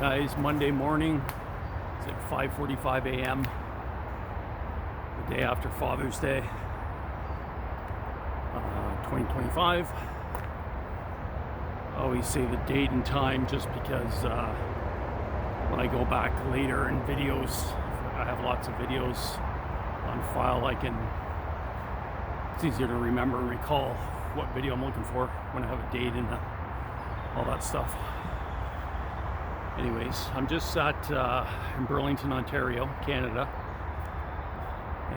guys, Monday morning. It's at 5:45 a.m. the day after Father's Day, 2025. I always say the date and time just because when I go back later in videos, I have lots of videos on file. It's easier to remember and recall what video I'm looking for when I have a date and all that stuff. Anyways, I'm just in Burlington, Ontario, Canada,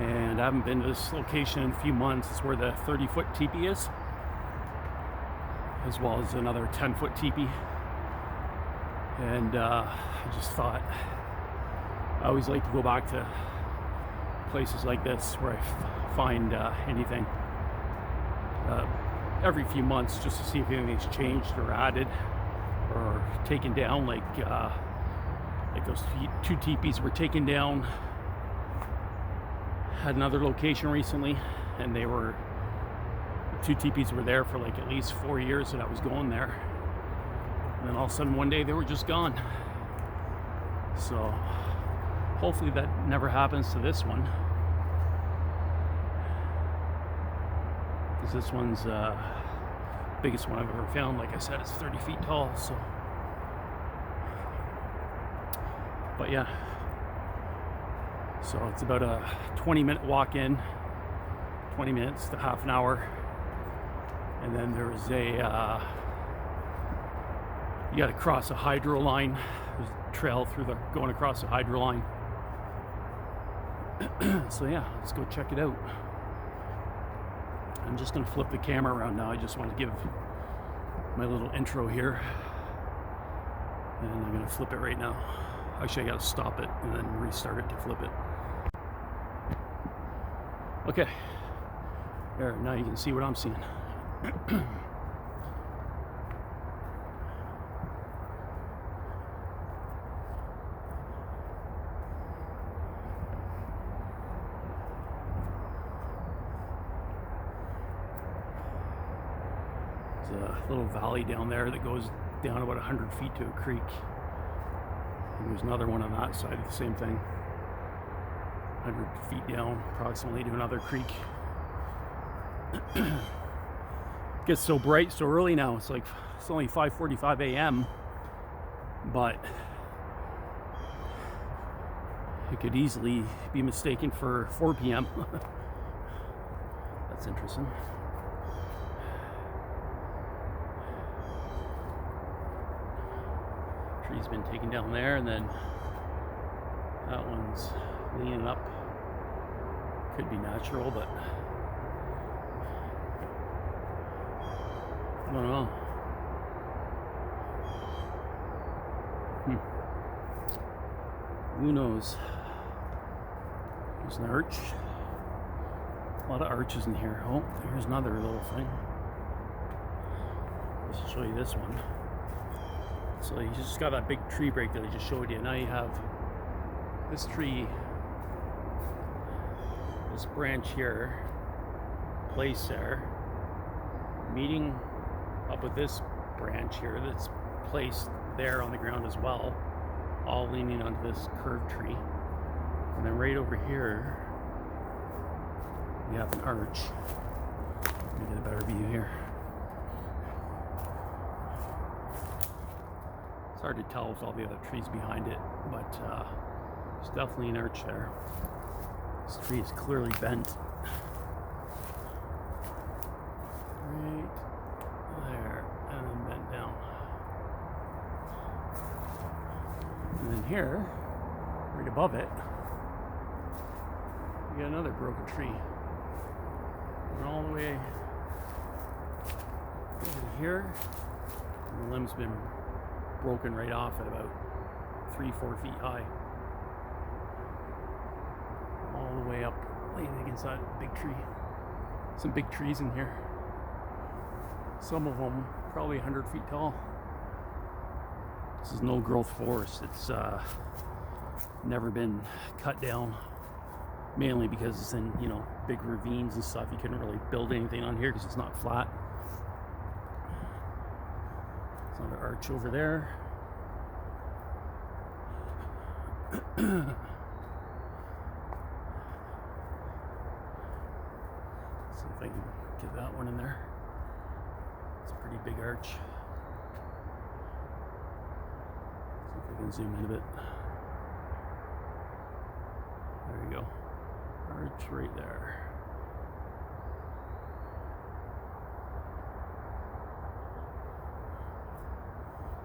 and I haven't been to this location in a few months. It's where the 30-foot teepee is, as well as another 10-foot teepee. And I just thought I always like to go back to places like this where I find anything every few months, just to see if anything's changed or added or taken down, like those two teepees were taken down at another location recently, and the two teepees were there for like at least 4 years that I was going there, and then all of a sudden one day they were just gone. So hopefully that never happens to this one, because this one's biggest one I've ever found. Like I said, it's 30 feet tall. So, but yeah, so it's about a 20-minute walk in, 20 minutes to half an hour, and then there's you got to cross a hydro line. There's a trail going across the hydro line. So yeah, let's go check it out. I'm just going to flip the camera around now. I just want to give my little intro here, and I'm going to flip it right now. Actually, I got to stop it and then restart it to flip it. Okay, there, now you can see what I'm seeing. A little valley down there that goes down about 100 feet to a creek, and there's another one on that side of the same thing, 100 feet down approximately to another creek. It gets so bright so early now. It's only 5:45 a.m. but it could easily be mistaken for 4 p.m. That's interesting. Tree's been taken down there, and then that one's leaning up. Could be natural, but I don't know. Who knows? There's an arch. A lot of arches in here. Oh, here's another little thing. Let's show you this one. So you just got that big tree break that I just showed you. Now you have this tree, this branch here, placed there, meeting up with this branch here that's placed there on the ground as well, all leaning onto this curved tree. And then right over here, you have an arch. Let me get a better view here. It's hard to tell with all the other trees behind it, but there's definitely an arch there. This tree is clearly bent. Right there, and then bent down. And then here, right above it, we got another broken tree. Going all the way over here, and the limb's been broken right off at about 3-4 feet high, all the way up, laying against that big tree. Some big trees in here, some of them probably 100 feet tall. This is no growth forest. It's never been cut down, mainly because it's in big ravines and stuff. You couldn't really build anything on here because it's not flat. Another arch over there. See if I can get that one in there. It's a pretty big arch. See if I can zoom in a bit. There you go. Arch right there.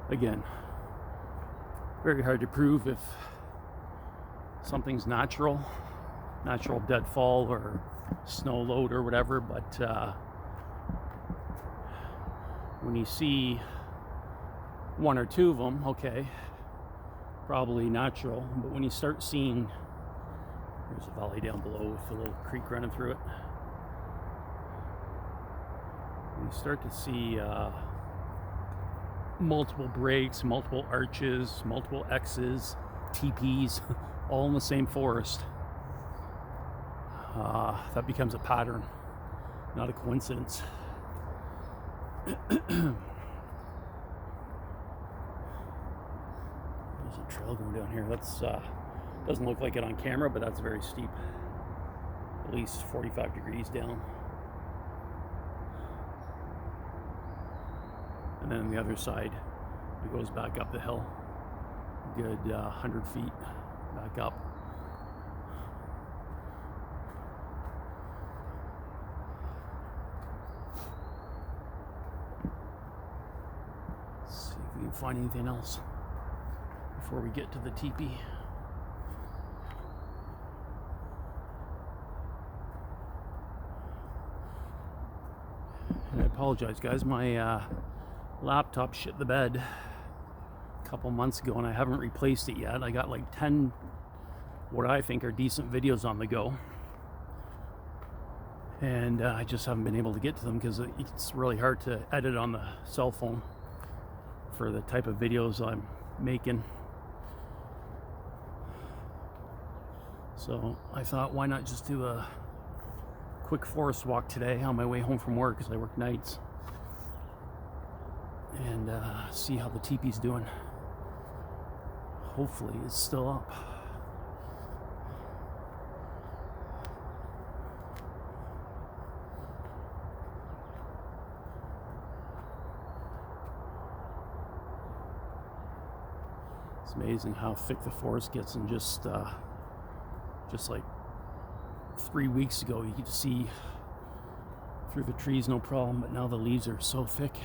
Again, very hard to prove if something's natural deadfall or snow load or whatever, but when you see one or two of them, okay, probably natural. But when you start seeing, there's a valley down below with a little creek running through it. When you start to see multiple breaks, multiple arches, multiple X's, teepees, all in the same forest, that becomes a pattern, not a coincidence. There's a trail going down here. That's doesn't look like it on camera, but that's very steep. At least 45 degrees down. And then on the other side, it goes back up the hill. A good 100 feet back up. Let's see if we can find anything else before we get to the teepee. And I apologize, guys. My laptop shit the bed a couple months ago and I haven't replaced it yet. I got like 10 what I think are decent videos on the go, and I just haven't been able to get to them because it's really hard to edit on the cell phone for the type of videos I'm making. So I thought, why not just do a quick forest walk today on my way home from work, because I work nights, and see how the teepee's doing. Hopefully it's still up. It's amazing how thick the forest gets in just like 3 weeks ago. You could see through the trees no problem, but now the leaves are so thick.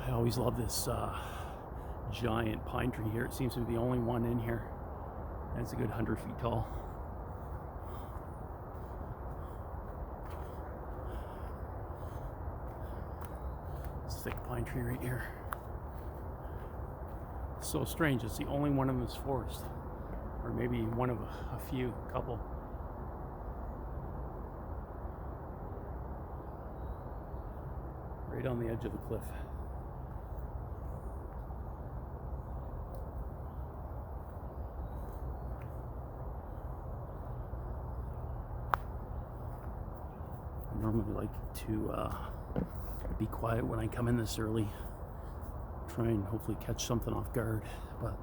I always love this giant pine tree here. It seems to be the only one in here, and it's a good 100 feet tall. This thick pine tree right here. So strange, it's the only one in this forest, or maybe one of a couple. Right on the edge of the cliff. I normally like to be quiet when I come in this early. Try and hopefully catch something off guard, but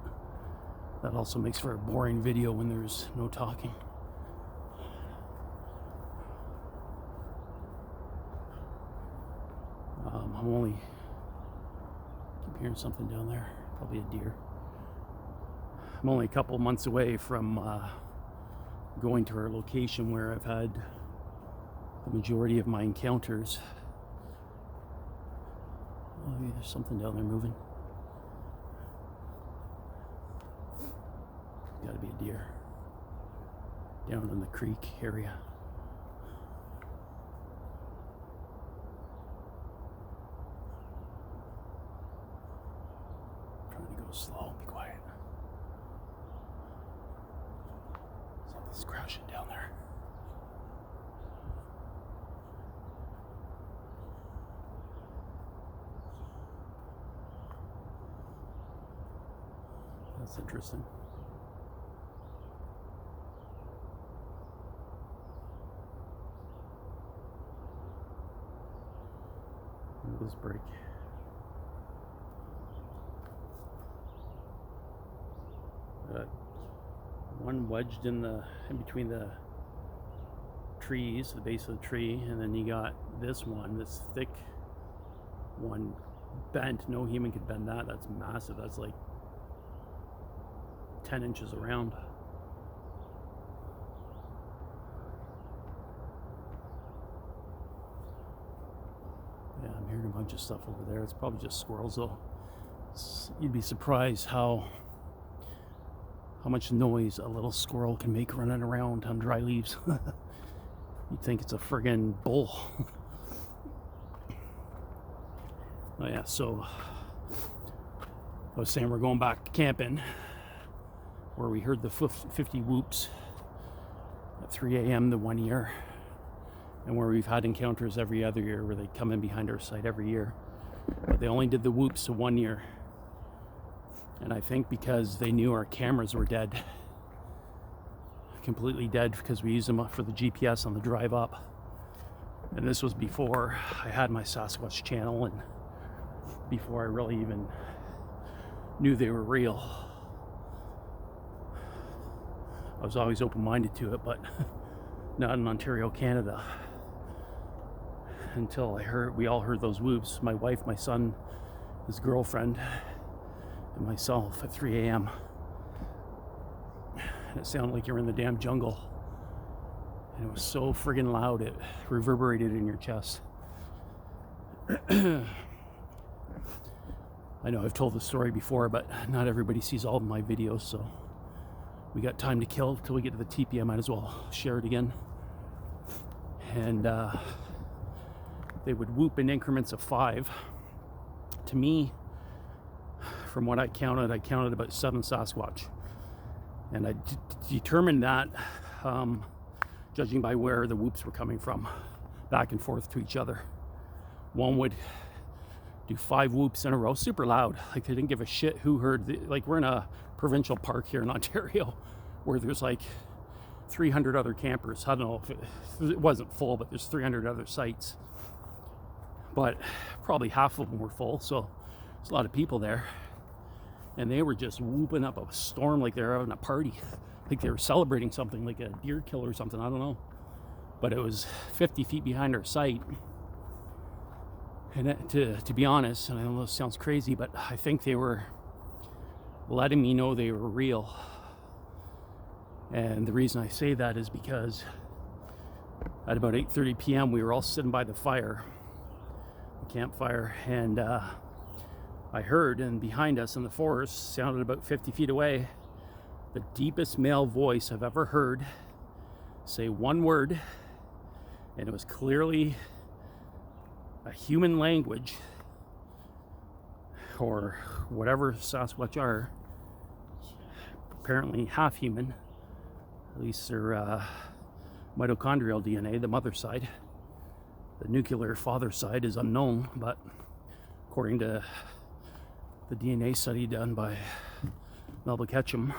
that also makes for a boring video when there's no talking. I'm only keep hearing something down there, probably a deer. I'm only a couple months away from going to our location where I've had the majority of my encounters. Oh, yeah, there's something down there moving. Gotta be a deer down in the creek area. Trying to go slow, be quiet. Something's crashing down there. That's interesting. Look at this break. One wedged in between the trees, the base of the tree, and then you got this one, this thick one, bent. No human could bend that. That's massive. That's like 10 inches around. Yeah, I'm hearing a bunch of stuff over there. It's probably just squirrels though. You'd be surprised how much noise a little squirrel can make running around on dry leaves. You'd think it's a friggin' bull. Oh yeah, so I was saying we're going back camping where we heard the 50 whoops at 3 a.m. the one year, and where we've had encounters every other year where they come in behind our site every year. But they only did the whoops the 1 year. And I think because they knew our cameras were dead, completely dead, because we used them for the GPS on the drive up. And this was before I had my Sasquatch channel and before I really even knew they were real. I was always open-minded to it, but not in Ontario, Canada. Until we all heard those whoops. My wife, my son, his girlfriend, and myself at 3 a.m. And it sounded like you're in the damn jungle. And it was so friggin' loud, it reverberated in your chest. I know I've told the story before, but not everybody sees all of my videos, so we got time to kill till we get to the teepee. I might as well share it again. And they would whoop in increments of 5. To me, from what I counted about 7 Sasquatch. And I determined that, judging by where the whoops were coming from, back and forth to each other. One would do 5 whoops in a row, super loud, like they didn't give a shit who heard. Like, we're in a provincial park here in Ontario where there's like 300 other campers. I don't know if it wasn't full, but there's 300 other sites, but probably half of them were full, so there's a lot of people there. And they were just whooping up a storm like they were having a party, like they were celebrating something, like a deer kill or something, I don't know. But it was 50 feet behind our site. And to be honest, and I know this sounds crazy, but I think they were letting me know they were real. And the reason I say that is because at about 8:30 p.m. we were all sitting by the fire, the campfire, and I heard, and behind us in the forest, sounded about 50 feet away, the deepest male voice I've ever heard say one word, and it was clearly a human language, or whatever Sasquatch are, apparently half human, at least their mitochondrial DNA, the mother side. The nuclear father side is unknown, but according to the DNA study done by Melba Ketchum,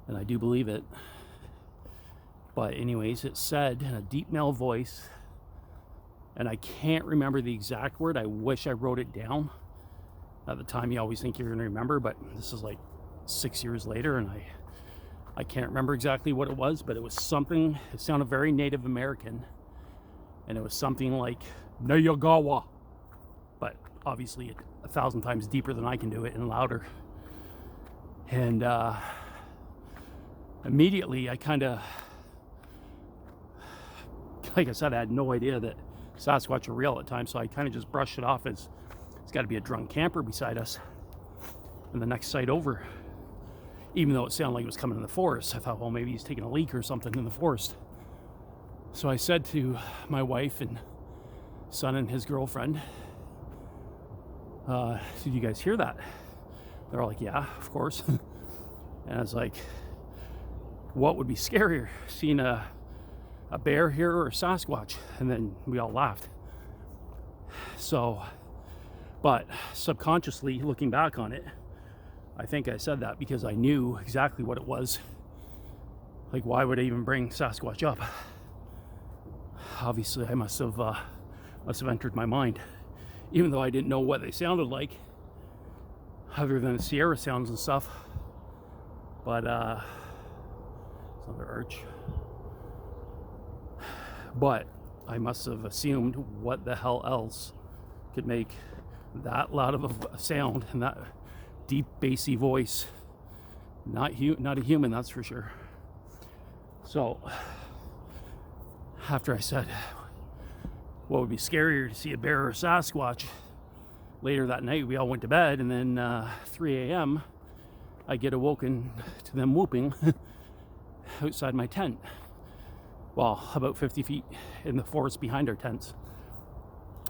and I do believe it. But anyways, it said in a deep male voice, and I can't remember the exact word. I wish I wrote it down. At the time, you always think you're going to remember, but this is like 6 years later, and I can't remember exactly what it was, but it was something, it sounded very Native American, and it was something like Nayagawa, but obviously 1,000 times deeper than I can do it and louder. And immediately I kind of, like I said, I had no idea that Sasquatch are real at times, so I kind of just brushed it off as it's got to be a drunk camper beside us in the next site over. Even though it sounded like it was coming in the forest, I thought, well, maybe he's taking a leak or something in the forest. So I said to my wife and son and his girlfriend, did you guys hear that? They're all like, yeah, of course. And I was like, what would be scarier, seeing a bear here or a Sasquatch? And then we all laughed. So, but subconsciously, looking back on it, I think I said that because I knew exactly what it was. Like, why would I even bring Sasquatch up? Obviously, I must have entered my mind, even though I didn't know what they sounded like, other than the Sierra sounds and stuff. But it's another arch. But I must have assumed what the hell else could make that loud of a sound and that deep bassy voice. Not a human, that's for sure. So after I said what would be scarier, to see a bear or a Sasquatch, later that night we all went to bed, and then 3 a.m. I get awoken to them whooping outside my tent. Well, about 50 feet in the forest behind our tents.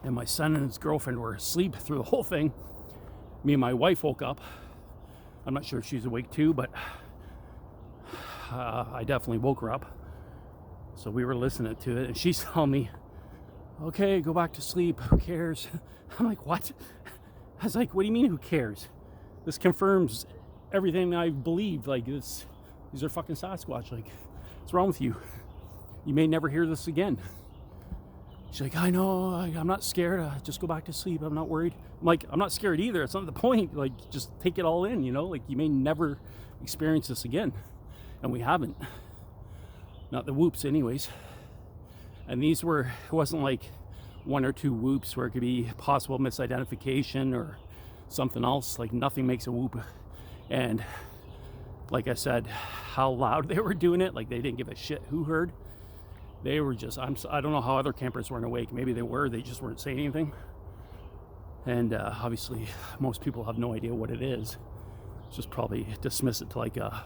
And my son and his girlfriend were asleep through the whole thing. Me and my wife woke up. I'm not sure if she's awake too, but I definitely woke her up. So we were listening to it, and she's telling me, okay, go back to sleep, who cares? I'm like, what? I was like, what do you mean, who cares? This confirms everything I believed. Like, these are fucking Sasquatch. Like, what's wrong with you? You may never hear this again. She's like, I know, I'm not scared. Just go back to sleep. I'm not worried. I'm like, I'm not scared either. It's not the point. Like, just take it all in, you know? Like, you may never experience this again. And we haven't. Not the whoops anyways. And these it wasn't like one or two whoops where it could be possible misidentification or something else. Like, nothing makes a whoop. And like I said, how loud they were doing it, like they didn't give a shit who heard. They were just, I don't know how other campers weren't awake. Maybe they were, they just weren't saying anything. And obviously most people have no idea what it is. Just probably dismiss it to like a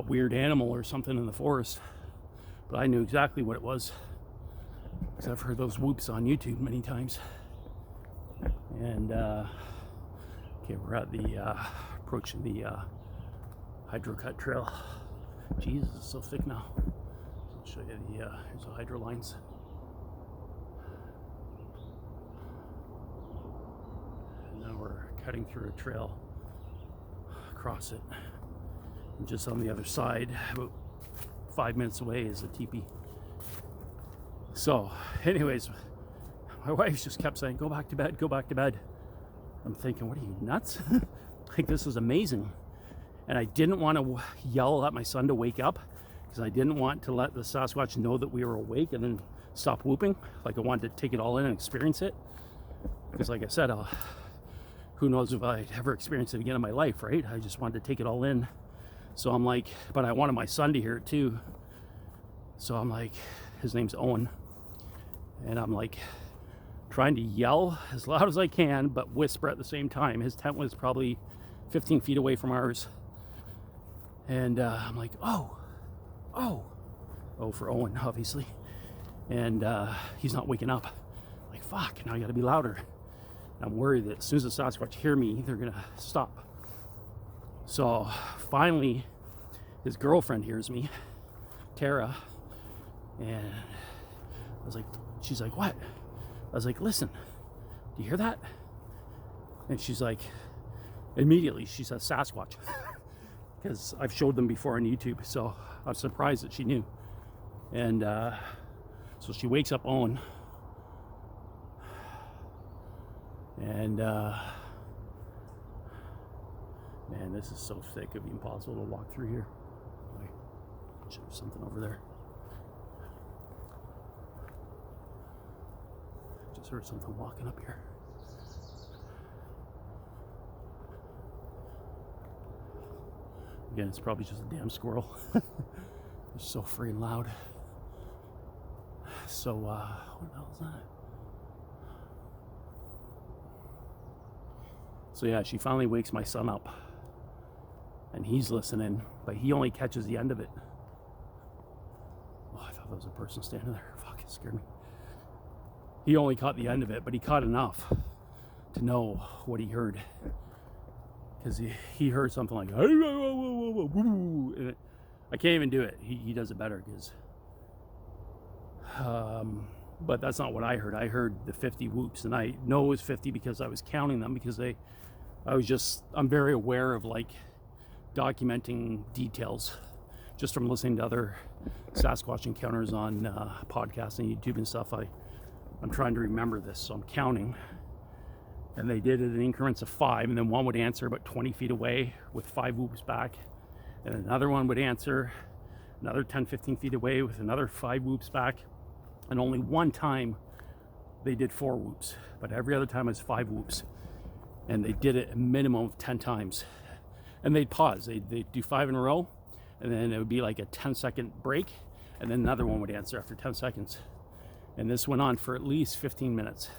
weird animal or something in the forest. But I knew exactly what it was, because I've heard those whoops on YouTube many times. And okay, we're at the approaching the hydro-cut trail. Jesus, it's so thick now. I'll show you here's the hydro lines. And now we're cutting through a trail across it. And just on the other side, about 5 minutes away, is a teepee. So, anyways, my wife just kept saying, go back to bed, go back to bed. I'm thinking, what are you, nuts? Like, this is amazing. And I didn't want to yell at my son to wake up, because I didn't want to let the Sasquatch know that we were awake and then stop whooping. Like, I wanted to take it all in and experience it. Because like I said, who knows if I'd ever experience it again in my life, right? I just wanted to take it all in. So I'm like, but I wanted my son to hear it too. So I'm like, his name's Owen. And I'm like trying to yell as loud as I can, but whisper at the same time. His tent was probably 15 feet away from ours. And I'm like, oh for Owen, obviously. And he's not waking up. I'm like, fuck, now I gotta be louder. And I'm worried that as soon as the Sasquatch hear me, they're gonna stop. So finally, his girlfriend hears me, Tara, and I was like, she's like, what? I was like, listen, do you hear that? And she's like, immediately she says Sasquatch, because I've showed them before on YouTube, so I was surprised that she knew. And so she wakes up Owen, and man, this is so thick, it'd be impossible to walk through here. Wait, there's something over there. Just heard something walking up here. Again, it's probably just a damn squirrel. It's so freaking loud. So, what the hell is that? So yeah, she finally wakes my son up. And he's listening, but he only catches the end of it. Oh, I thought there was a person standing there. Fuck, it scared me. He only caught the end of it, but he caught enough to know what he heard. Because he heard something like, and I can't even do it. He does it better, because but that's not what I heard. I heard the 50 whoops, and I know it was 50 because I was counting them, because I'm very aware of like documenting details just from listening to other Sasquatch encounters on podcasts and YouTube and stuff. I'm trying to remember this, so I'm counting. And they did it in increments of 5, and then one would answer about 20 feet away with 5 whoops back. and another one would answer another 10-15 feet away with another 5 whoops back. And only one time they did 4 whoops, but every other time it was 5 whoops. And they did it a minimum of 10 times. And they'd pause. They'd do 5 in a row, and then it would be like a 10-second break, and then another one would answer after 10 seconds. And this went on for at least 15 minutes.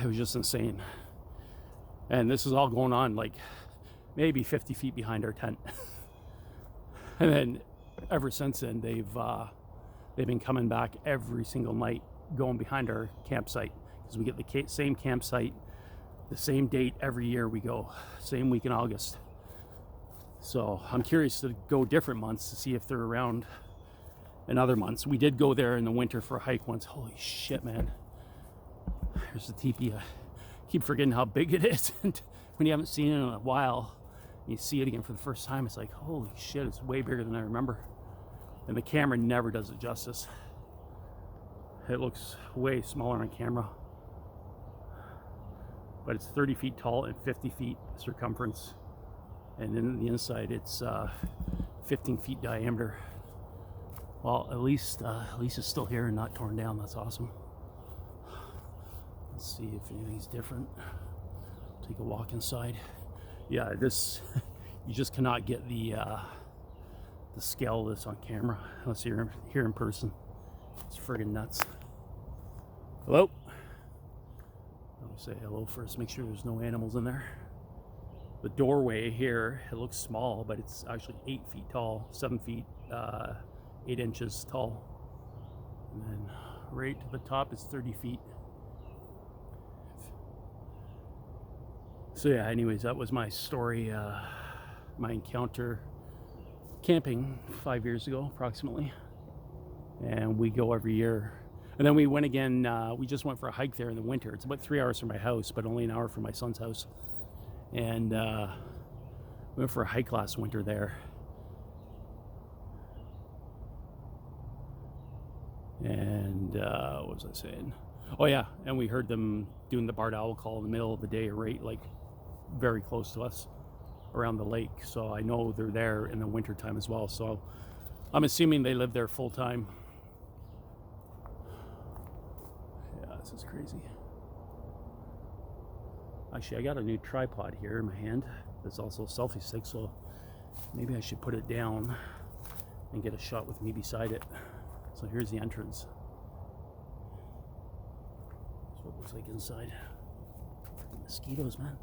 It was just insane. And this is all going on like maybe 50 feet behind our tent. And then ever since then, they've been coming back every single night, going behind our campsite, because we get the same campsite, the same date every year we go, same week in August. So I'm curious to go different months to see if they're around in other months. We did go there in the winter for a hike once. Holy shit, man. Here's the teepee. I keep forgetting how big it is. And when you haven't seen it in a while, you see it again for the first time, it's like, holy shit, it's way bigger than I remember. And the camera never does it justice. It looks way smaller on camera. But it's 30 feet tall and 50 feet circumference. And in the inside, it's 15 feet diameter. Well, at least it's still here and not torn down. That's awesome. Let's see if anything's different. Take a walk inside. Yeah, this, you just cannot get the scale of this on camera unless you're here in person. It's friggin' nuts. Hello? I'll say hello first, make sure there's no animals in there. The doorway here, it looks small, but it's actually 8 feet tall, 7 feet, 8 inches tall. And then right to the top is 30 feet. So yeah, anyways, that was my story, my encounter camping 5 years ago, approximately. And we go every year. And then we went again, we just went for a hike there in the winter. It's about 3 hours from my house, but only an hour from my son's house. And we went for a hike last winter there. And what was I saying? Oh yeah, and we heard them doing the barred owl call in the middle of the day, right, like very close to us around the lake. So I know they're there in the winter time as well. So I'm assuming they live there full time. Yeah, this is crazy. Actually, I got a new tripod here in my hand. It's also a selfie stick, so maybe I should put it down and get a shot with me beside it. So here's the entrance. That's what it looks like inside. Freaking mosquitoes, man.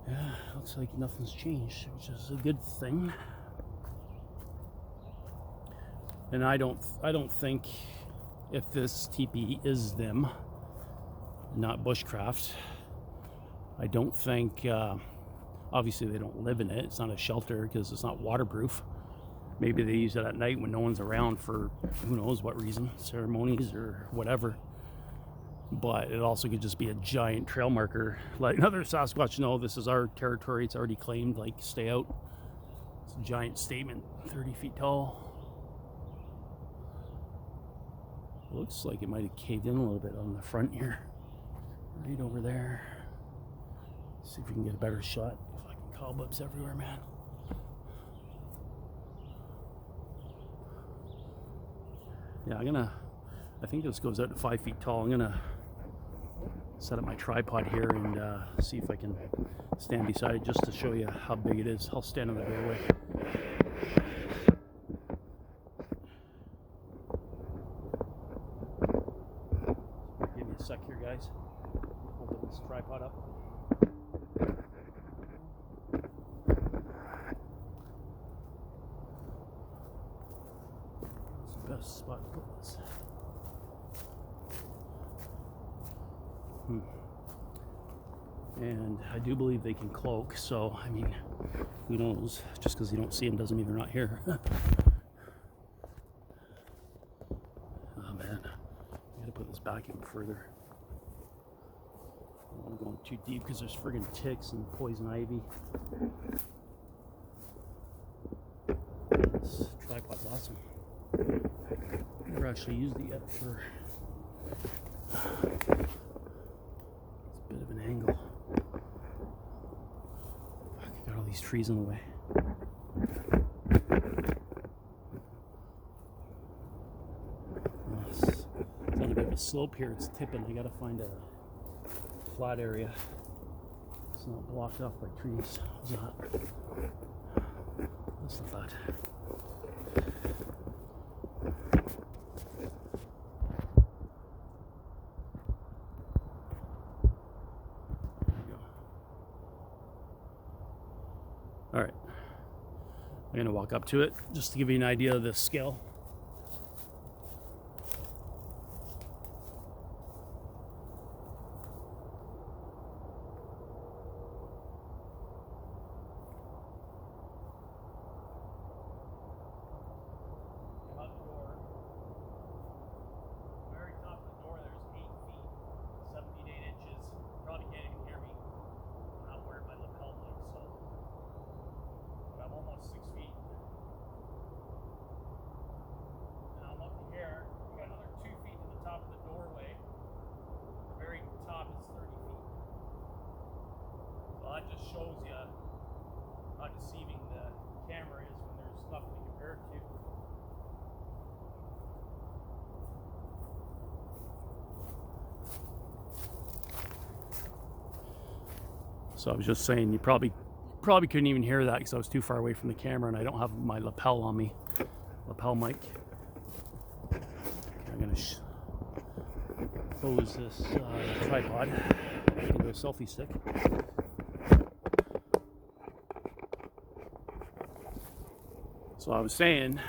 Yeah, looks like nothing's changed, which is a good thing. And I don't think if this teepee is them, not bushcraft, I don't think, obviously they don't live in it. It's not a shelter because it's not waterproof. Maybe they use it at night when no one's around for who knows what reason, ceremonies or whatever. But it also could just be a giant trail marker, letting other Sasquatch know this is our territory, it's already claimed, like stay out. It's a giant statement, 30 feet tall. Looks like it might have caved in a little bit on the front here. Right over there. See if we can get a better shot. Fucking cobwebs everywhere, man. Yeah, I think this goes out to 5 feet tall. I'm gonna set up my tripod here and see if I can stand beside it just to show you how big it is. I'll stand in the doorway. Give me a sec here, guys. Open this tripod up. That's the best spot to put this. And I do believe they can cloak, so I mean, who knows? Just because you don't see them doesn't mean they're not here. Oh man, I gotta put this back even further. don't want to go in too deep because there's friggin' ticks and poison ivy. This tripod's awesome. Never actually used it yet for it's a bit of an angle. Fuck, I got all these trees in the way. It's on a bit of a slope here. It's tipping. I gotta find a flat area. It's not blocked off by trees. How's that? That's not bad. All right, I'm gonna walk up to it just to give you an idea of the scale. That just shows you how deceiving the camera is when there's nothing to compare it to. So I was just saying, you probably couldn't even hear that because I was too far away from the camera and I don't have my lapel on me, lapel mic. Okay, I'm gonna close this tripod into a selfie stick. So I was saying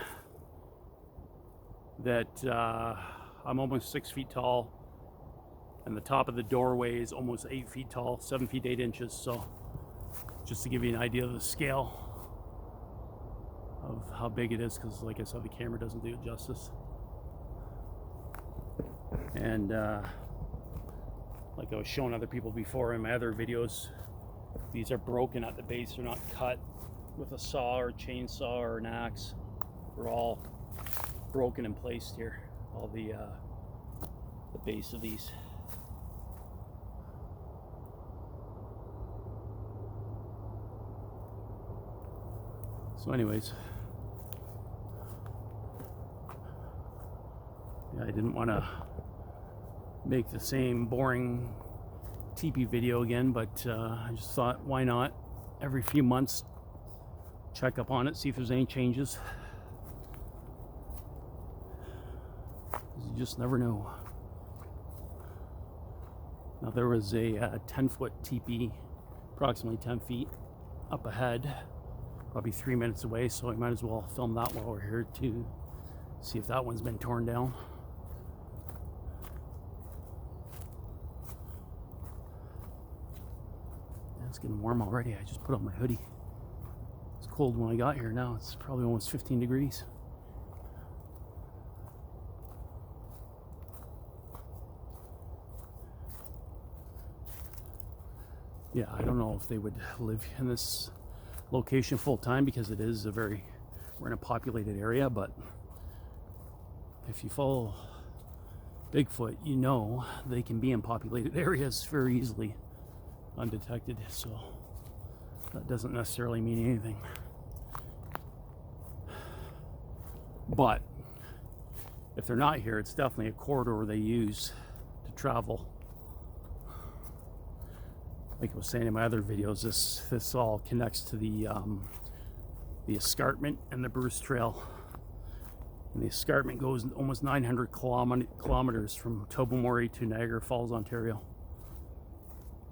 that I'm almost 6 feet tall, and the top of the doorway is almost 8 feet tall, 7 feet 8 inches. So just to give you an idea of the scale of how big it is, because like I said, the camera doesn't do it justice. And like I was showing other people before in my other videos, these are broken at the base. They're not cut with a saw or chainsaw or an axe. They're all broken and placed here, all the base of these. So anyways, yeah, I didn't want to make the same boring teepee video again, but I just thought, why not every few months check up on it, see if there's any changes. You just never know. Now there was a 10-foot teepee, approximately 10 feet up ahead, probably 3 minutes away, so I might as well film that while we're here to see if that one's been torn down. Yeah, it's getting warm already. I just put on my hoodie. It's cold when I got here. Now it's probably almost 15 degrees. Yeah, I don't know if they would live in this location full time because it is we're in a populated area, but if you follow Bigfoot, you know they can be in populated areas very easily undetected, so that doesn't necessarily mean anything. But if they're not here, it's definitely a corridor they use to travel. Like I was saying in my other videos, this all connects to the escarpment and the Bruce Trail. And the escarpment goes almost 900 kilometers from Tobermory to Niagara Falls, Ontario.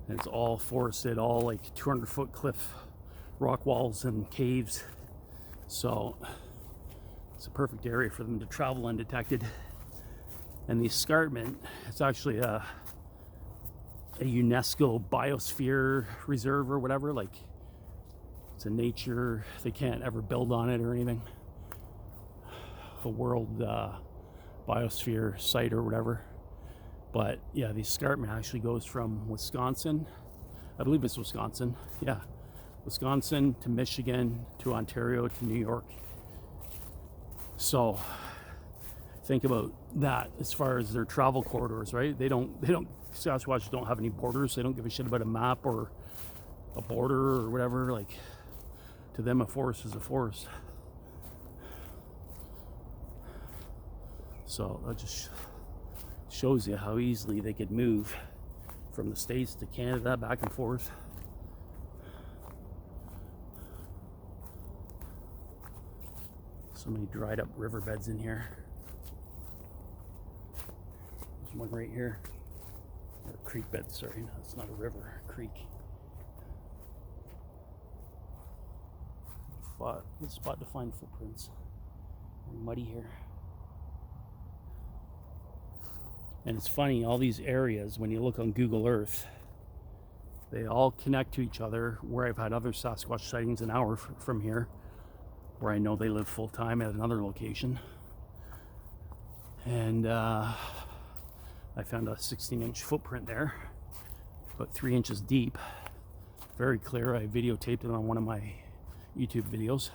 And it's all forested, all like 200-foot cliff rock walls and caves. So it's a perfect area for them to travel undetected. And the escarpment, it's actually a UNESCO biosphere reserve or whatever. Like, it's a nature, they can't ever build on it or anything. A world biosphere site or whatever. But yeah, the escarpment actually goes from Wisconsin, I believe it's Wisconsin, yeah, Wisconsin to Michigan to Ontario to New York. So think about that as far as their travel corridors, right? They don't Sasquatch don't have any borders. They don't give a shit about a map or a border or whatever. Like, to them, a forest is a forest. So that just shows you how easily they could move from the States to Canada, back and forth. So many dried up riverbeds in here. There's one right here. Or a creek bed, sorry, no, it's not a river, a creek. Good spot to find footprints. Very muddy here. And it's funny, all these areas, when you look on Google Earth, they all connect to each other, where I've had other Sasquatch sightings an hour from here, where I know they live full time at another location. And I found a 16-inch footprint there, about 3 inches deep, very clear. I videotaped it on one of my YouTube videos.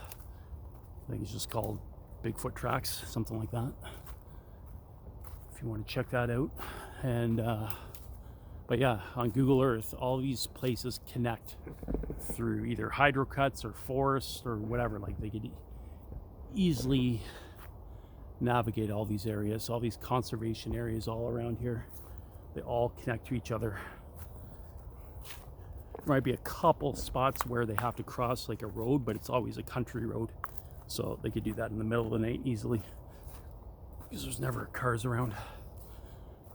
I think it's just called Bigfoot Tracks, something like that. If you want to check that out. And but yeah, on Google Earth, all these places connect through either hydrocuts or forests or whatever. Like, they could easily navigate all these areas, all these conservation areas all around here. They all connect to each other. There might be a couple spots where they have to cross like a road, but it's always a country road. So they could do that in the middle of the night easily, because there's never cars around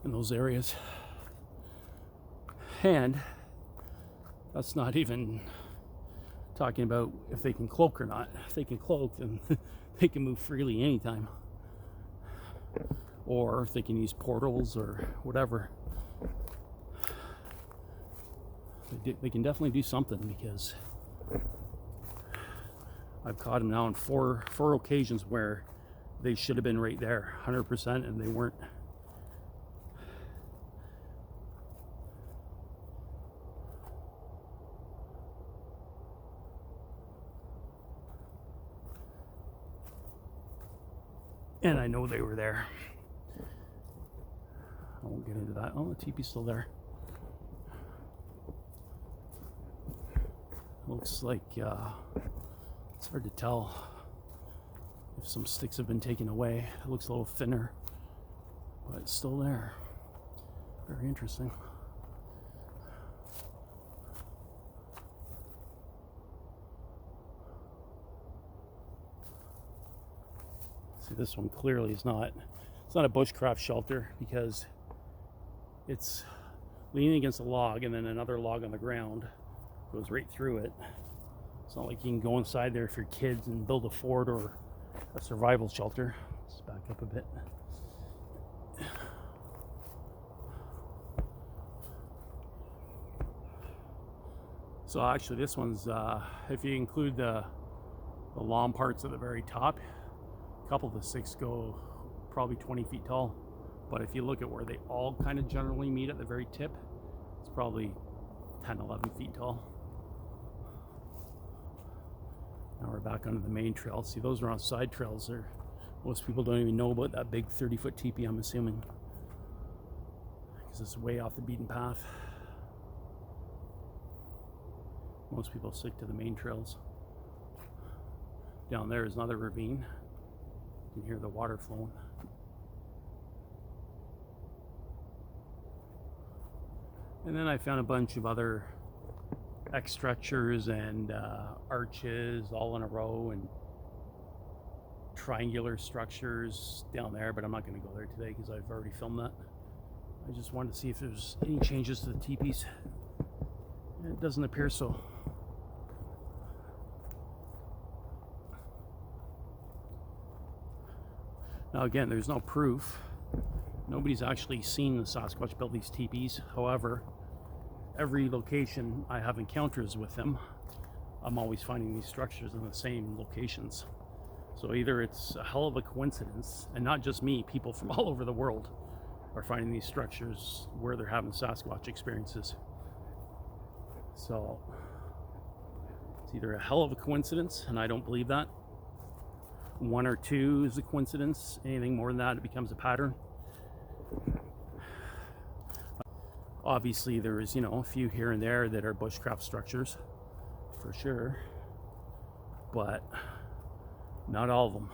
in those areas. And that's not even talking about if they can cloak or not. If they can cloak, then they can move freely anytime. Or if they can use portals or whatever. They can definitely do something, because I've caught them now on four occasions where they should have been right there 100% and they weren't. And I know they were there. I won't get into that. Oh, the teepee's still there. Looks like it's hard to tell if some sticks have been taken away. It looks a little thinner, but it's still there. Very interesting. See, this one clearly is not. It's not a bushcraft shelter, because it's leaning against a log, and then another log on the ground goes right through it. It's not like you can go inside there for your kids and build a fort or a survival shelter. Let's back up a bit. So actually this one's, if you include the long parts at the very top, a couple of the sticks go probably 20 feet tall. But if you look at where they all kind of generally meet at the very tip, it's probably 10, 11 feet tall. Now we're back onto the main trail. See, those are on side trails there. Most people don't even know about that big 30-foot teepee, I'm assuming, because it's way off the beaten path. Most people stick to the main trails. Down there is another ravine. You can hear the water flowing. And then I found a bunch of other X structures and arches all in a row, and triangular structures down there, but I'm not going to go there today because I've already filmed that. I just wanted to see if there's any changes to the teepees. And it doesn't appear so. Now again, there's no proof. Nobody's actually seen the Sasquatch build these teepees. However, every location I have encounters with them, I'm always finding these structures in the same locations. So either it's a hell of a coincidence, and not just me, people from all over the world are finding these structures where they're having Sasquatch experiences. So it's either a hell of a coincidence, and I don't believe that. 1 or 2 is a coincidence. Anything more than that, it becomes a pattern. Obviously, there is, you know, a few here and there that are bushcraft structures, for sure, but not all of them.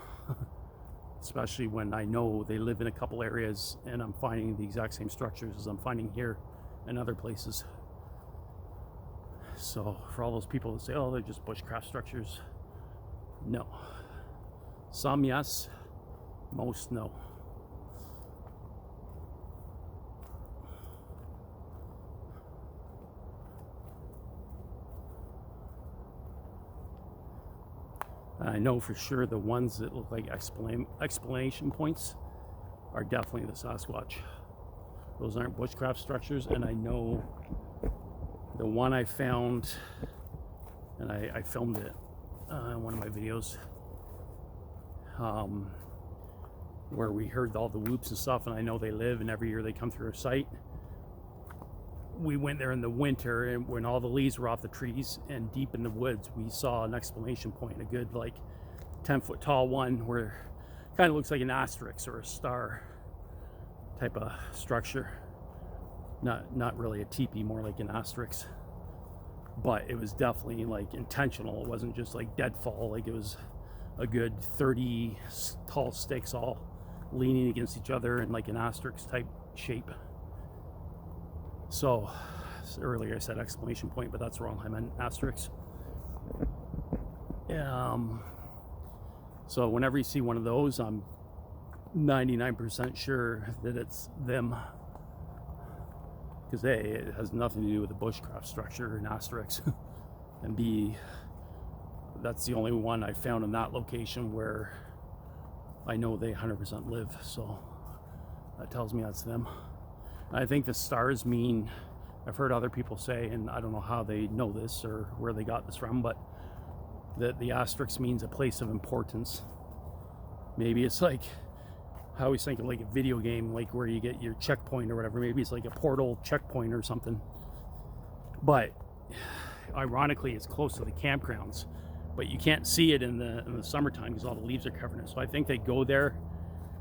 Especially when I know they live in a couple areas and I'm finding the exact same structures as I'm finding here and other places. So for all those people that say, oh, they're just bushcraft structures, no. Some yes, most no. I know for sure the ones that look like exclamation points are definitely the Sasquatch. Those aren't bushcraft structures, and I know the one I found, and I filmed it in one of my videos, where we heard all the whoops and stuff, and I know they live, and every year they come through our site. We went there in the winter, and when all the leaves were off the trees and deep in the woods, we saw an exclamation point, a good like 10-foot tall one, where it kind of looks like an asterisk or a star type of structure. Not really a teepee, more like an asterisk. But it was definitely like intentional. It wasn't just like deadfall. Like it was a good 30 tall sticks all leaning against each other in like an asterisk type shape. So earlier I said exclamation point, but that's wrong. I meant asterisk. So whenever you see one of those, I'm 99% sure that it's them. Because A, it has nothing to do with the bushcraft structure and asterisk. And B, that's the only one I found in that location where I know they 100% live. So that tells me that's them. I think the stars mean, I've heard other people say, and I don't know how they know this or where they got this from, but that the asterisk means a place of importance. Maybe it's like, I always think of like a video game, like where you get your checkpoint or whatever. Maybe it's like a portal checkpoint or something. But ironically, it's close to the campgrounds, but you can't see it in the summertime because all the leaves are covering it. So I think they go there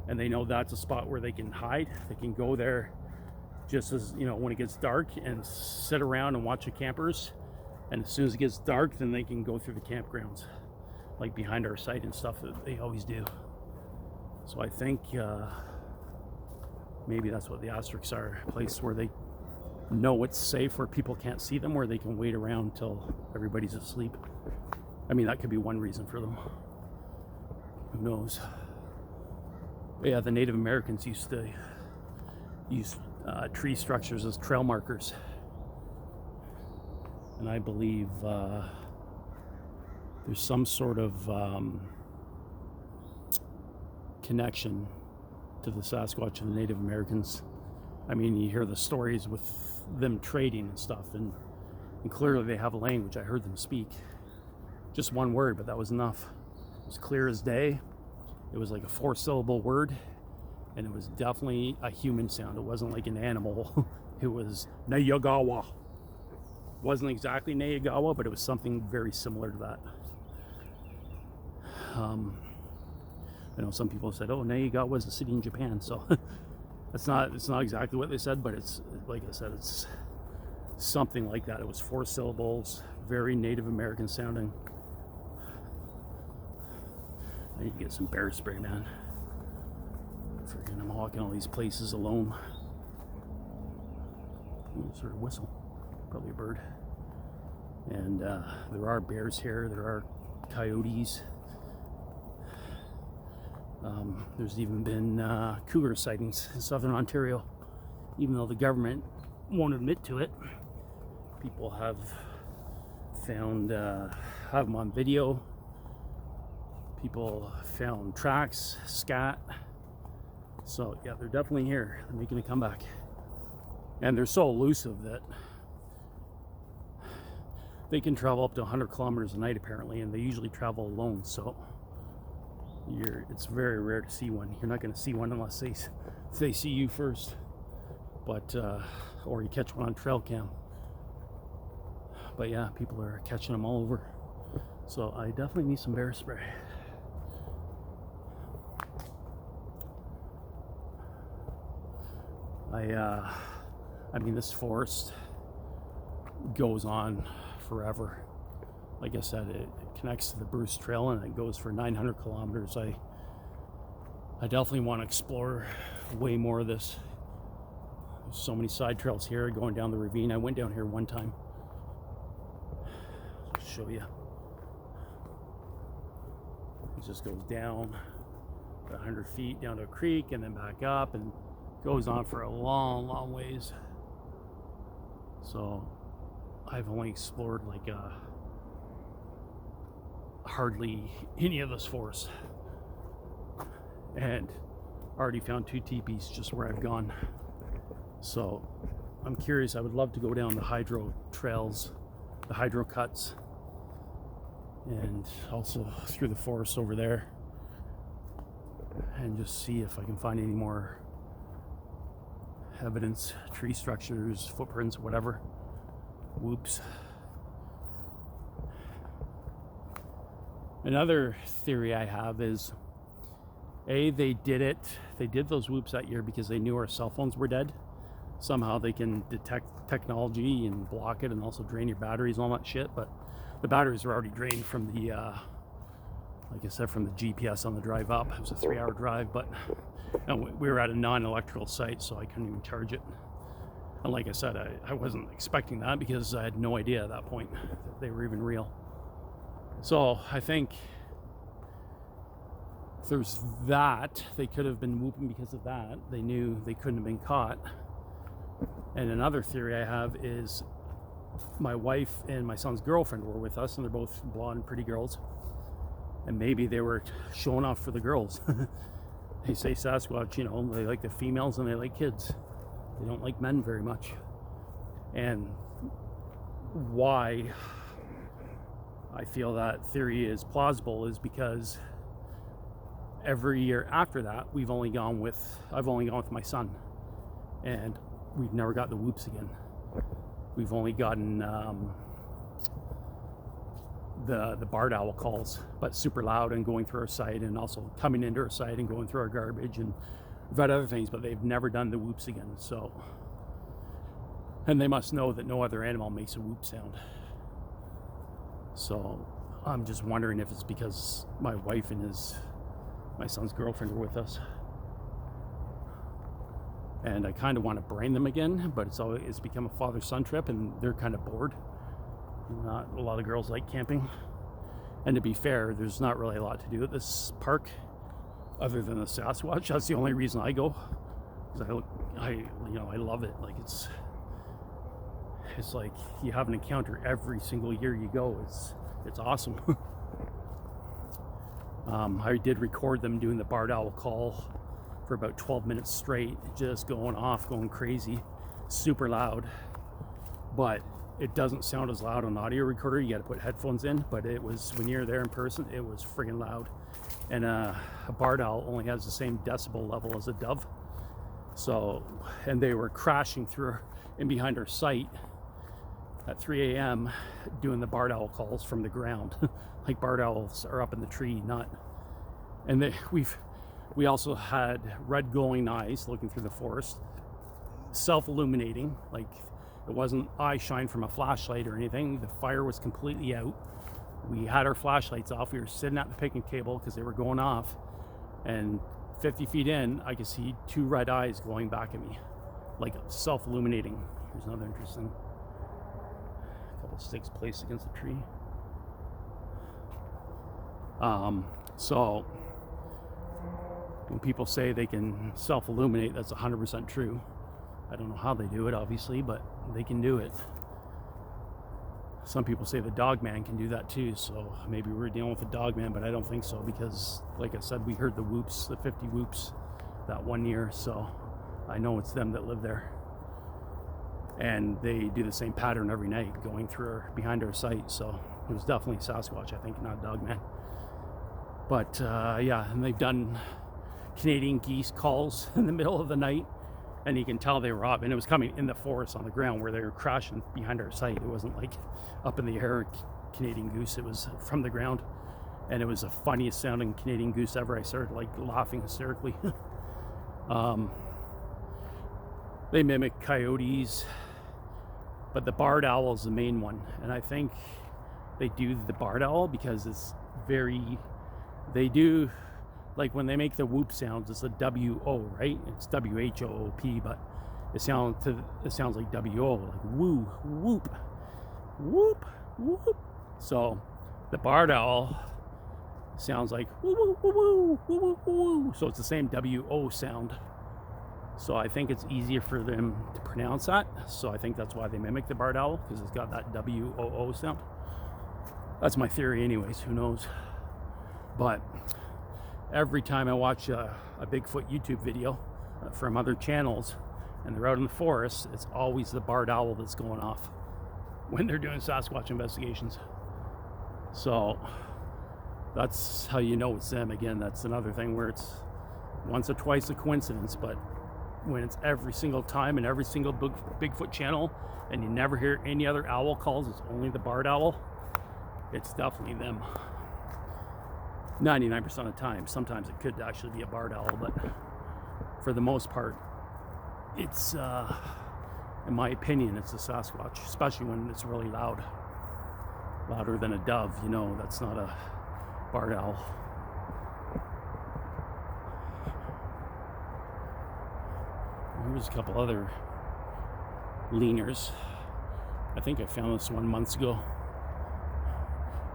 and they know that's a spot where they can hide. They can go there just as, you know, when it gets dark and sit around and watch the campers. And as soon as it gets dark, then they can go through the campgrounds, like behind our site and stuff that they always do. So I think maybe that's what the asterisks are, a place where they know it's safe, where people can't see them, where they can wait around till everybody's asleep. I mean, that could be one reason for them. Who knows? But yeah, the Native Americans used to use tree structures as trail markers. And I believe there's some sort of connection to the Sasquatch and the Native Americans. I mean, you hear the stories with them trading and stuff, and clearly they have a language. I heard them speak just one word, but that was enough. It was clear as day. It was like a 4-syllable word, and it was definitely a human sound. It wasn't like an animal. It was Nayagawa. It wasn't exactly Nayagawa, but it was something very similar to that. I know some people said, oh, Nayagawa was a city in Japan, so it's not exactly what they said, but it's, like I said, it's something like that. It was 4 syllables, very Native American sounding. I need to get some bear spray, man. Freaking, I'm walking all these places alone. Sort of whistle, probably a bird. And there are bears here, there are coyotes. There's even been cougar sightings in southern Ontario, even though the government won't admit to it. People have found, have them on video. People found tracks, scat. So yeah, they're definitely here. They're making a comeback. And they're so elusive that they can travel up to 100 kilometers a night apparently, and they usually travel alone. So it's very rare to see one. You're not going to see one unless they see you first. but or you catch one on trail cam. But yeah, people are catching them all over. So I definitely need some bear spray. I mean, this forest goes on forever. Like I said, it connects to the Bruce Trail and it goes for 900 kilometers. I definitely want to explore way more of this. There's so many side trails here going down the ravine. I went down here one time. I'll show you. It just goes down 100 feet down to a creek and then back up and goes on for a long ways. So I've only explored like hardly any of this forest, and already found 2 teepees just where I've gone. So I'm curious. I would love to go down the hydro trails, the hydro cuts, and also through the forest over there, and just see if I can find any more evidence, tree structures, footprints, whatever. Whoops. Another theory I have is, they did those whoops that year because they knew our cell phones were dead. Somehow they can detect technology and block it and also drain your batteries and all that shit, but the batteries were already drained from the like I said, from the GPS on the drive up. It was a 3-hour drive, but we were at a non-electrical site, so I couldn't even charge it. And like I said, I wasn't expecting that because I had no idea at that point that they were even real. So I think there's that. They could have been whooping because of that. They knew they couldn't have been caught. And another theory I have is my wife and my son's girlfriend were with us, and they're both blonde, pretty girls. And maybe they were showing off for the girls. They say Sasquatch, you know, they like the females and they like kids. They don't like men very much. And why I feel that theory is plausible is because every year after that, I've only gone with my son, and we've never got the whoops again. We've only gotten the barred owl calls, but super loud and going through our site, and also coming into our site and going through our garbage, and we've had other things, but they've never done the whoops again. So, and they must know that no other animal makes a whoop sound. So I'm just wondering if it's because my wife and my son's girlfriend were with us, and I kind of want to brain them again, but it's become a father-son trip, and they're kind of bored. Not a lot of girls like camping, and to be fair, there's not really a lot to do at this park other than the Sasquatch. That's the only reason I go, because I love it. Like it's like you have an encounter every single year you go. It's awesome. I did record them doing the barred owl call for about 12 minutes straight, just going off, going crazy, super loud, but it doesn't sound as loud on audio recorder. You got to put headphones in, but it was, when you're there in person, it was friggin' loud. And a barred owl only has the same decibel level as a dove. So, and they were crashing through in behind our site at 3 a.m. doing the barred owl calls from the ground. Like barred owls are up in the tree, not. And we also had red glowing eyes looking through the forest, self-illuminating, like it wasn't eye shine from a flashlight or anything. The fire was completely out. We had our flashlights off. We were sitting at the picnic table because they were going off, and 50 feet in, I could see 2 red eyes glowing back at me, like self-illuminating. Here's another interesting. A couple sticks placed against the tree. So when people say they can self-illuminate, that's 100% true. I don't know how they do it, obviously, but they can do it. Some people say the dog man can do that too, so maybe we're dealing with the dog man, but I don't think so, because like I said, we heard the whoops, the 50 whoops that one year, so I know it's them that live there. And they do the same pattern every night going through behind our site, so it was definitely Sasquatch, I think, not dog man. But yeah, and they've done Canadian geese calls in the middle of the night and you can tell they were up, and it was coming in the forest on the ground where they were crashing behind our sight. It wasn't like up in the air Canadian goose, it was from the ground, and it was the funniest sounding Canadian goose ever. I started like laughing hysterically. They mimic coyotes, but the barred owl is the main one, and I think they do the barred owl because it's they do, like when they make the whoop sounds, it's a W-O, right? It's W-H-O-O-P, but it sounds like W-O, like woo, whoop, whoop, whoop. So the barred owl sounds like woo, woo, woo, woo, woo, woo, woo. So it's the same W-O sound. So I think it's easier for them to pronounce that. So I think that's why they mimic the barred owl, because it's got that W-O-O sound. That's my theory anyways, who knows. But every time I watch a Bigfoot YouTube video from other channels and they're out in the forest, it's always the barred owl that's going off when they're doing Sasquatch investigations. So that's how you know it's them. Again, that's another thing where it's once or twice a coincidence, but when it's every single time in every single Bigfoot channel and you never hear any other owl calls, it's only the barred owl, it's definitely them. 99% of the time. Sometimes it could actually be a barred owl, but for the most part, it's, in my opinion, it's a Sasquatch, especially when it's really loud. Louder than a dove, you know, that's not a barred owl. Here's a couple other leaners. I think I found this one months ago.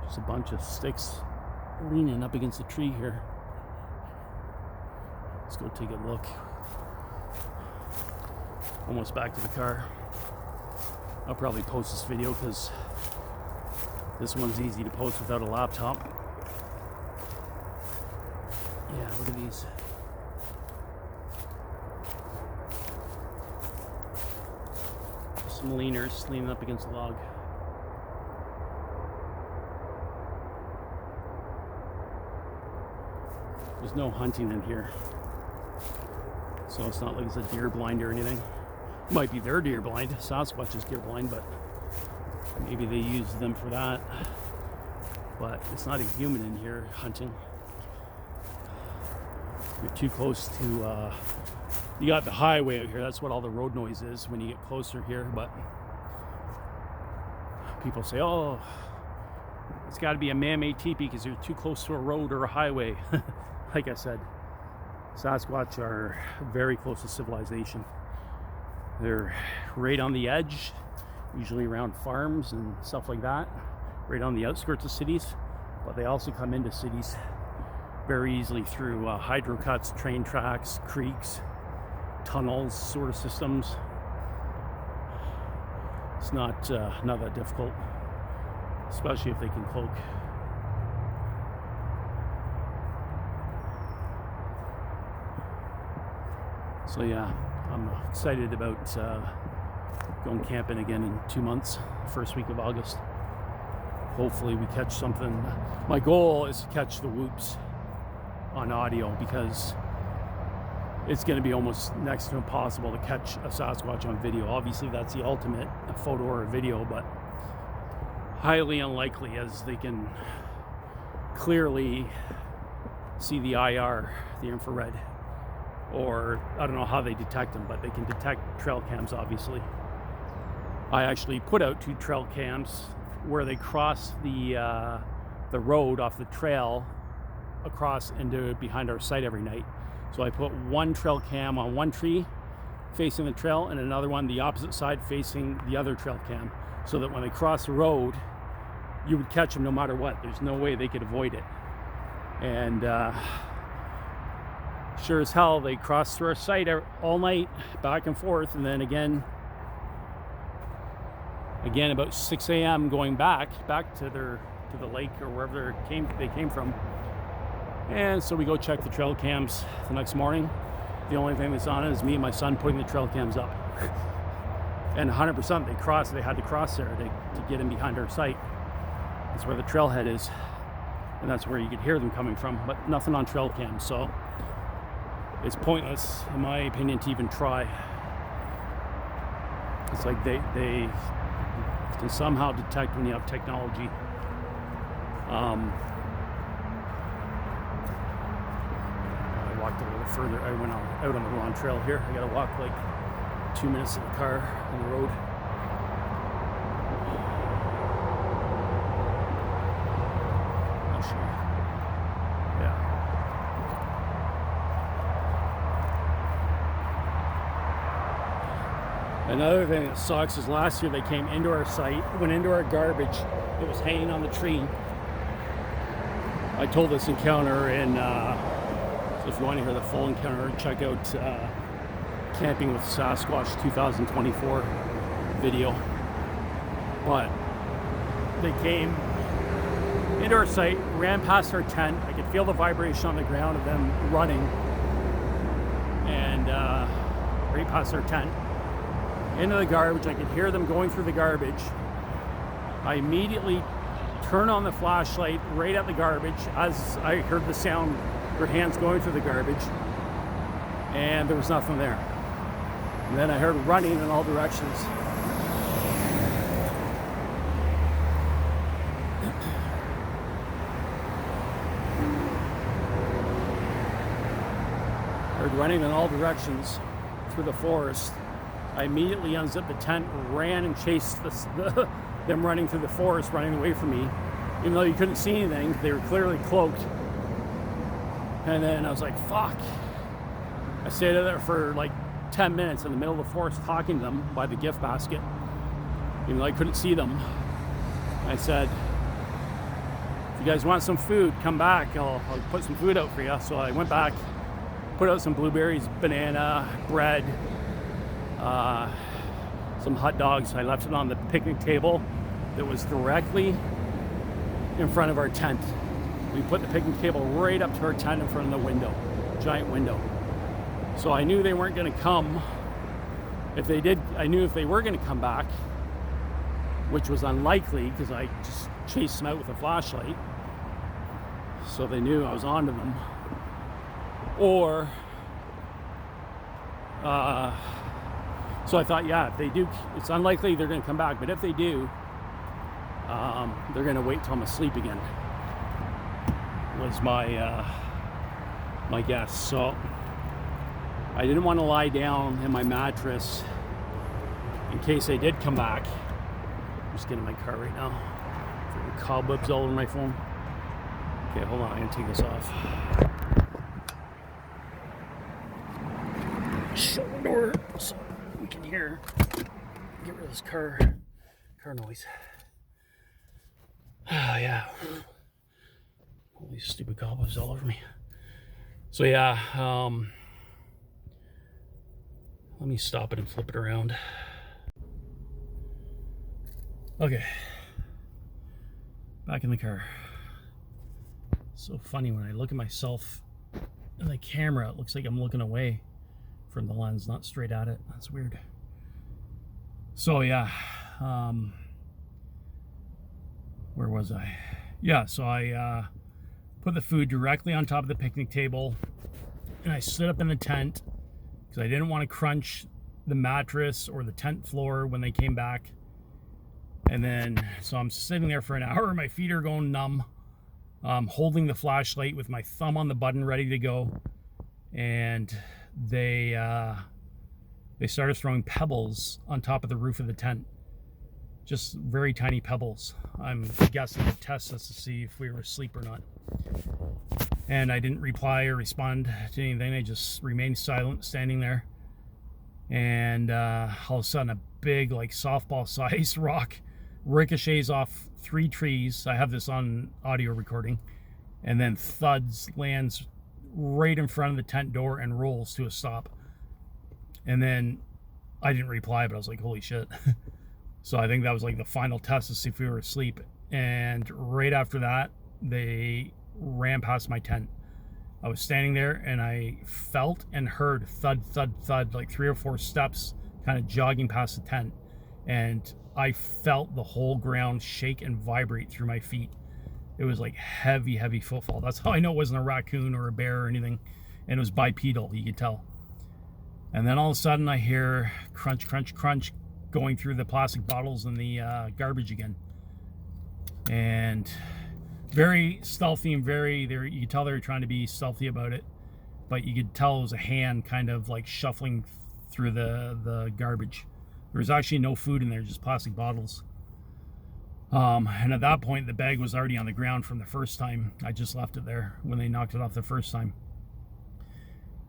Just a bunch of sticks leaning up against the tree here. Let's go take a look. Almost back to the car. I'll probably post this video because this one's easy to post without a laptop. Yeah, look at these. Some leaners leaning up against a log. There's no hunting in here, so it's not like it's a deer blind or anything. It might be their deer blind. Sasquatch is deer blind, but maybe they use them for that. But it's not a human in here hunting. You're too close to, you got the highway out here. That's what all the road noise is when you get closer here. But people say, oh, it's got to be a man-made teepee because you're too close to a road or a highway. Like I said, Sasquatch are very close to civilization. They're right on the edge, usually around farms and stuff like that, right on the outskirts of cities, but they also come into cities very easily through hydro cuts, train tracks, creeks, tunnels, sewer systems. It's not that difficult, especially if they can cloak. So yeah, I'm excited about going camping again in 2 months, first week of August. Hopefully we catch something. My goal is to catch the whoops on audio because it's going to be almost next to impossible to catch a Sasquatch on video. Obviously that's the ultimate, a photo or a video, but highly unlikely as they can clearly see the IR, the infrared. Or I don't know how they detect them, but they can detect trail cams, obviously. I actually put out 2 trail cams where they cross the road off the trail across into behind our site every night. So I put one trail cam on one tree facing the trail and another one the opposite side facing the other trail cam, so that when they cross the road, you would catch them no matter what. There's no way they could avoid it. And sure as hell, they cross through our site all night, back and forth, and then again about 6 a.m. going back to the lake or wherever they came from. And so we go check the trail cams the next morning. The only thing that's on it is me and my son putting the trail cams up. And 100% they had to cross there to get in behind our site. That's where the trailhead is, and that's where you could hear them coming from, but nothing on trail cams. So it's pointless, in my opinion, to even try. It's like they can somehow detect when you have technology. I walked a little further. I went out on the wrong trail here. I gotta walk like 2 minutes to the car on the road. I'll show you. Yeah. Another thing that sucks is last year they came into our site, went into our garbage. It was hanging on the tree. I told this encounter, and so if you want to hear the full encounter, check out Camping with Sasquatch 2024 video. But they came into our site, ran past our tent. I could feel the vibration on the ground of them running, and right past our tent. Into the garbage. I could hear them going through the garbage. I immediately turned on the flashlight right at the garbage as I heard the sound, their hands going through the garbage, and there was nothing there. And then I heard running in all directions. Heard running in all directions through the forest. I immediately unzipped the tent, ran and chased them running through the forest, running away from me. Even though you couldn't see anything, they were clearly cloaked. And then I was like, fuck. I stayed there for like 10 minutes in the middle of the forest talking to them by the gift basket, even though I couldn't see them. I said, if you guys want some food, come back. I'll put some food out for you. So I went back, put out some blueberries, banana, bread, some hot dogs. I left it on the picnic table that was directly in front of our tent. We put the picnic table right up to our tent in front of the window, giant window. So I knew they weren't going to come. If they did, I knew if they were going to come back, which was unlikely because I just chased them out with a flashlight. So they knew I was onto them. Or so I thought, yeah, if they do, it's unlikely they're going to come back. But if they do, they're going to wait till I'm asleep again. Was my my guess. So I didn't want to lie down in my mattress in case they did come back. I'm just getting in my car right now. Freaking cobwebs all over my phone. Okay, hold on. I'm going to take this off. Shut the door so we can hear. Get rid of this car noise. Oh, yeah. All these stupid cobwebs all over me. So yeah, let me stop it and flip it around. Okay, back in the car. So funny when I look at myself in the camera, it looks like I'm looking away from the lens, not straight at it. That's weird. So yeah, where was I? Yeah, so I put the food directly on top of the picnic table, and I stood up in the tent because I didn't want to crunch the mattress or the tent floor when they came back. And then, so I'm sitting there for an hour, my feet are going numb, holding the flashlight with my thumb on the button ready to go, and they started throwing pebbles on top of the roof of the tent. Just very tiny pebbles. I'm guessing to test us to see if we were asleep or not. And I didn't reply or respond to anything. I just remained silent, standing there. And all of a sudden, a big, like softball-sized rock ricochets off 3 trees. I have this on audio recording. And then thuds, lands right in front of the tent door and rolls to a stop. And then I didn't reply, but I was like, holy shit. So I think that was like the final test to see if we were asleep. And right after that, they ran past my tent. I was standing there and I felt and heard thud, thud, thud, like 3 or 4 steps kind of jogging past the tent. And I felt the whole ground shake and vibrate through my feet. It was like heavy, heavy footfall. That's how I know it wasn't a raccoon or a bear or anything. And it was bipedal, you could tell. And then all of a sudden I hear crunch, crunch, crunch, going through the plastic bottles and the garbage again. And very stealthy and you could tell they were trying to be stealthy about it, but you could tell it was a hand kind of like shuffling through the garbage. There was actually no food in there, just plastic bottles. And at that point, the bag was already on the ground from the first time. I just left it there when they knocked it off the first time.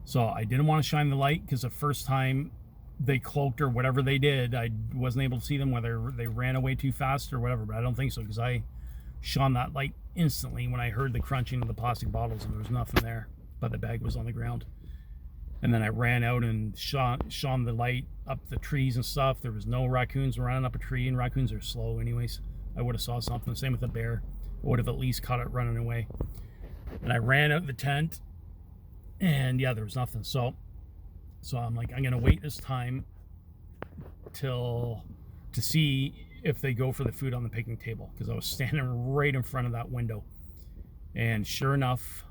So I didn't want to shine the light because the first time they cloaked or whatever they did, I wasn't able to see them, whether they ran away too fast or whatever, but I don't think so, because I shone that light instantly when I heard the crunching of the plastic bottles and there was nothing there, but the bag was on the ground. And then I ran out and shone the light up the trees and stuff. There was no raccoons running up a tree, and raccoons are slow anyways. I would have saw something. Same with the bear. I would have at least caught it running away. And I ran out the tent, and yeah, there was nothing. So I'm like, I'm gonna wait this time to see if they go for the food on the picnic table, because I was standing right in front of that window. And sure enough,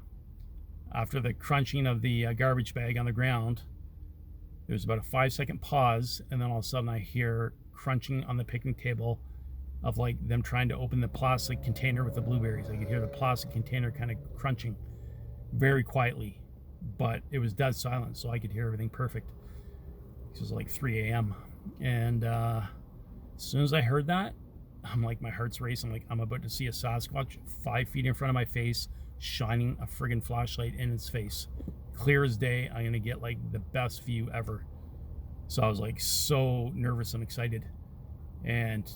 after the crunching of the garbage bag on the ground, there's about a 5-second pause, and then all of a sudden I hear crunching on the picnic table of like them trying to open the plastic container with the blueberries. I could hear the plastic container kind of crunching very quietly, but it was dead silent, so I could hear everything perfect. It was like 3 a.m. And as soon as I heard that, I'm like, my heart's racing. Like, I'm about to see a Sasquatch 5 feet in front of my face, shining a friggin' flashlight in its face. Clear as day. I'm gonna get like the best view ever. So I was like so nervous and excited. And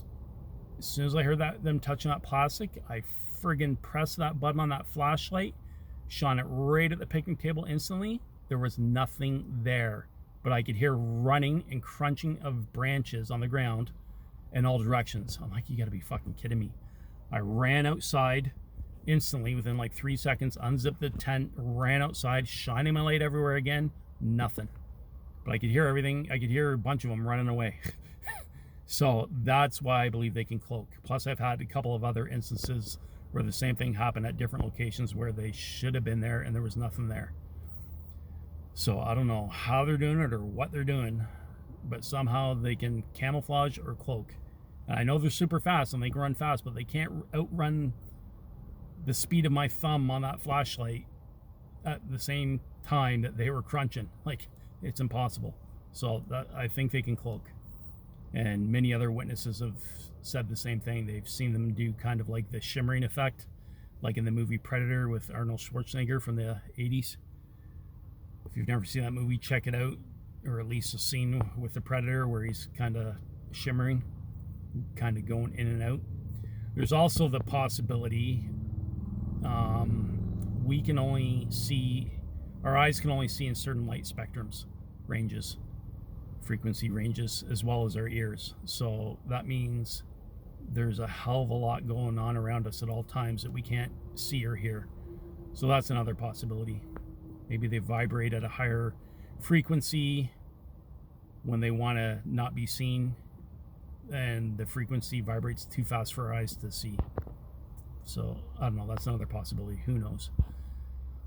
as soon as I heard them touching that plastic, I friggin' pressed that button on that flashlight, shone it right at the picnic table instantly. There was nothing there, but I could hear running and crunching of branches on the ground in all directions. I'm like, you gotta be fucking kidding me. I ran outside instantly within like 3 seconds, unzipped the tent, ran outside, shining my light everywhere again, nothing. But I could hear everything. I could hear a bunch of them running away. So that's why I believe they can cloak. Plus, I've had a couple of other instances where the same thing happened at different locations where they should have been there and there was nothing there. So I don't know how they're doing it or what they're doing, but somehow they can camouflage or cloak. And I know they're super fast and they can run fast, but they can't outrun the speed of my thumb on that flashlight at the same time that they were crunching. Like, it's impossible. So I think they can cloak. And many other witnesses have said the same thing. They've seen them do kind of like the shimmering effect, like in the movie Predator with Arnold Schwarzenegger from the 80s. If you've never seen that movie, check it out, or at least a scene with the Predator where he's kind of shimmering, kind of going in and out. There's also the possibility we can only see, our eyes can only see in certain light spectrums, ranges, frequency ranges, as well as our ears. So that means there's a hell of a lot going on around us at all times that we can't see or hear. So that's another possibility. Maybe they vibrate at a higher frequency when they want to not be seen, and the frequency vibrates too fast for our eyes to see. So I don't know, that's another possibility. Who knows?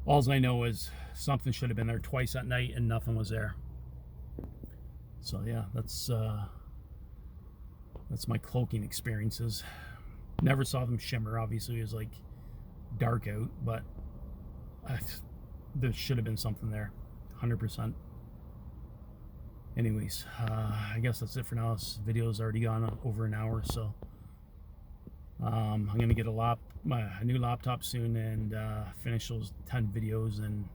All I know is something should have been there twice at night and nothing was there. So yeah, that's my cloaking experiences. Never saw them shimmer. Obviously, it was like dark out, but there should have been something there, 100%. Anyways, I guess that's it for now. This video's already gone over an hour, so I'm gonna get a new laptop soon and finish those 10 videos. And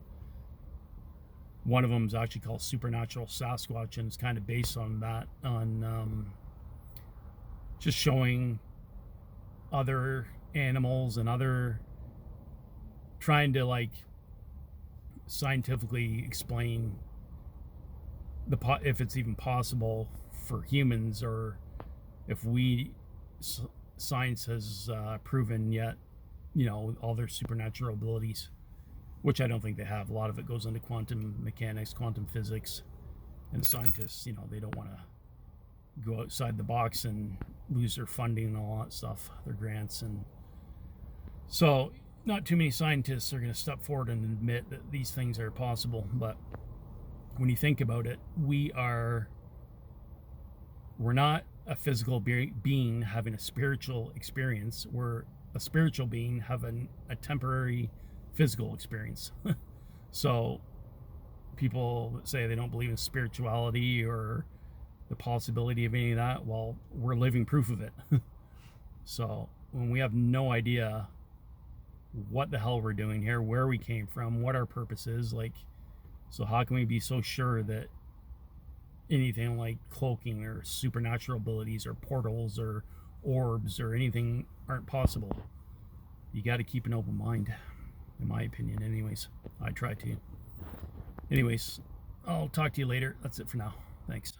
one of them is actually called Supernatural Sasquatch, and it's kind of based on that, on just showing other animals and trying to like scientifically explain if it's even possible for humans, or if science has proven yet, all their supernatural abilities, which I don't think they have. A lot of it goes into quantum mechanics, quantum physics, and scientists, they don't want to go outside the box and lose their funding and all that stuff, their grants. And so not too many scientists are going to step forward and admit that these things are possible. But when you think about it, we are We're not a physical being having a spiritual experience. We're a spiritual being having a temporary physical experience. So people that say they don't believe in spirituality or the possibility of any of that, well, we're living proof of it. So when we have no idea what the hell we're doing here, where we came from, what our purpose is, like, so how can we be so sure that anything like cloaking or supernatural abilities or portals or orbs or anything aren't possible? You got to keep an open mind, in my opinion. Anyways, I try to. Anyways, I'll talk to you later. That's it for now. Thanks.